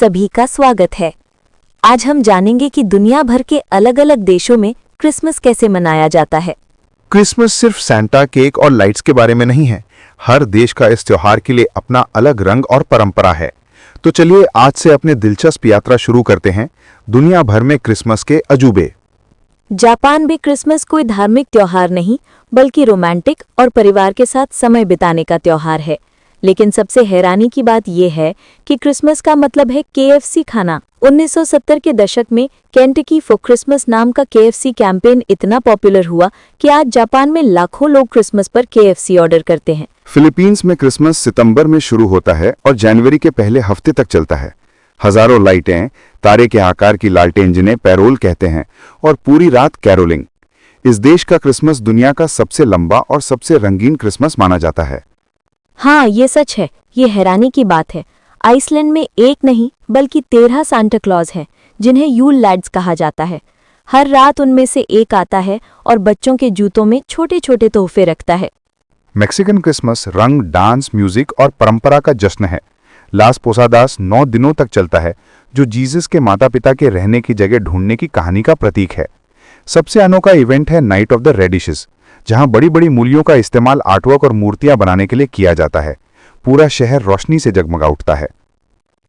सभी का स्वागत है। आज हम जानेंगे कि दुनिया भर के अलग-अलग देशों में क्रिसमस कैसे मनाया जाता है। क्रिसमस सिर्फ सैंटा, केक और लाइट्स के बारे में नहीं है। हर देश का इस त्योहार के लिए अपना अलग रंग और परंपरा है। तो चलिए आज से अपने दिलचस्प यात्रा शुरू करते हैं, दुनिया भर में क्रिसमस के अजूबे। जापान में क्रिसमस कोई धार्मिक त्योहार नहीं, बल्कि रोमांटिक और परिवार के साथ समय बिताने का त्योहार है। लेकिन सबसे हैरानी की बात यह है कि क्रिसमस का मतलब है KFC खाना। 1970 के दशक में केंटकी फॉर क्रिसमस नाम का KFC कैंपेन इतना पॉपुलर हुआ कि आज जापान में लाखों लोग क्रिसमस पर KFC ऑर्डर करते हैं। फिलीपींस में क्रिसमस सितंबर में शुरू होता है और जनवरी के पहले हफ्ते तक चलता है। हजारों लाइटें, तारे के आकार की लालटेन जिन्हें पैरोल कहते हैं, और पूरी रात कैरोलिंग। इस देश का क्रिसमस दुनिया का सबसे लंबा और सबसे रंगीन क्रिसमस माना जाता है। हाँ, ये सच है। ये हैरानी की बात है। आइसलैंड में एक नहीं बल्कि 13 सांता क्लॉज हैं, जिन्हें यूल लैड्स कहा जाता है। हर रात उनमें से एक आता है और बच्चों के जूतों में छोटे छोटे तोहफे रखता है। मैक्सिकन क्रिसमस रंग, डांस, म्यूजिक और परंपरा का जश्न है। लास पोसादास 9 दिनों तक चलता है, जो जीसस के माता पिता के रहने की जगह ढूंढने की कहानी का प्रतीक है। सबसे अनोखा इवेंट है night of the red dishes, जहां बड़ी बड़ी मूलियों का इस्तेमाल आर्टवर्क और मूर्तियां बनाने के लिए किया जाता है। पूरा शहर रोशनी से जगमगा उठता है।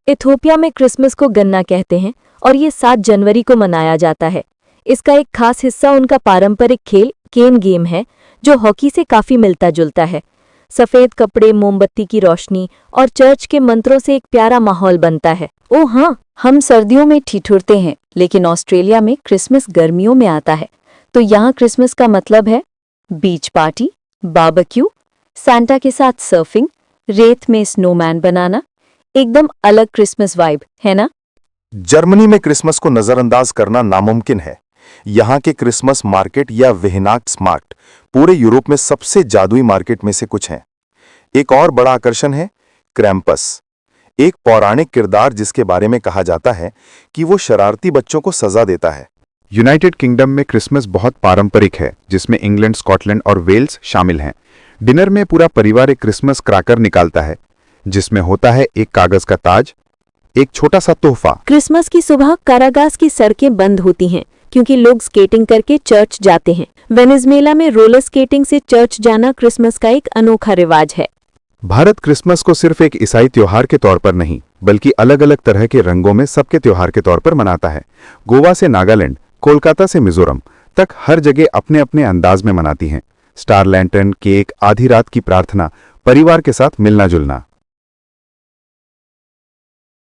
इथियोपिया में क्रिसमस को गन्ना कहते हैं और ये 7 जनवरी को मनाया जाता है। इसका एक खास हिस्सा उनका पारंपरिक खेल केन गेम है, जो हॉकी से काफी मिलता जुलता है। सफेद कपड़े, मोमबत्ती की रोशनी और चर्च के मंत्रों से एक प्यारा माहौल बनता है। ओह हाँ, हम सर्दियों में ठिठुरते हैं, लेकिन ऑस्ट्रेलिया में क्रिसमस गर्मियों में आता है। तो यहाँ क्रिसमस का मतलब है बीच पार्टी, बारबेक्यू, सांता के साथ सर्फिंग, रेत में स्नोमैन बनाना। एकदम अलग क्रिसमस वाइब है ना। जर्मनी में क्रिसमस को नजरअंदाज करना नामुमकिन है। यहाँ के क्रिसमस मार्केट या वेहनाक्समार्क्ट पूरे यूरोप में सबसे जादुई मार्केट में से कुछ हैं। एक और बड़ा आकर्षण है क्रैम्पस, एक पौराणिक किरदार जिसके बारे में कहा जाता है कि वो शरारती बच्चों को सजा देता है। यूनाइटेड किंगडम में क्रिसमस बहुत पारंपरिक है, जिसमें इंग्लैंड, स्कॉटलैंड और वेल्स शामिल हैं। डिनर में पूरा परिवार एक क्रिसमस क्रैकर निकालता है, जिसमें होता है एक कागज का ताज, एक छोटा सा तोहफा। क्रिसमस की सुबह कारागास की सड़कें बंद होती हैं, क्योंकि लोग स्केटिंग करके चर्च जाते हैं। वेनेजुएला में रोलर स्केटिंग से चर्च जाना क्रिसमस का एक अनोखा रिवाज है। भारत क्रिसमस को सिर्फ एक ईसाई त्योहार के तौर पर नहीं, बल्कि अलग अलग तरह के रंगों में सबके त्योहार के तौर पर मनाता है। गोवा से नागालैंड, कोलकाता से मिजोरम तक हर जगह अपने अपने अंदाज में मनाती हैं। स्टार लैंटर्न, केक, आधी रात की प्रार्थना, परिवार के साथ मिलना जुलना।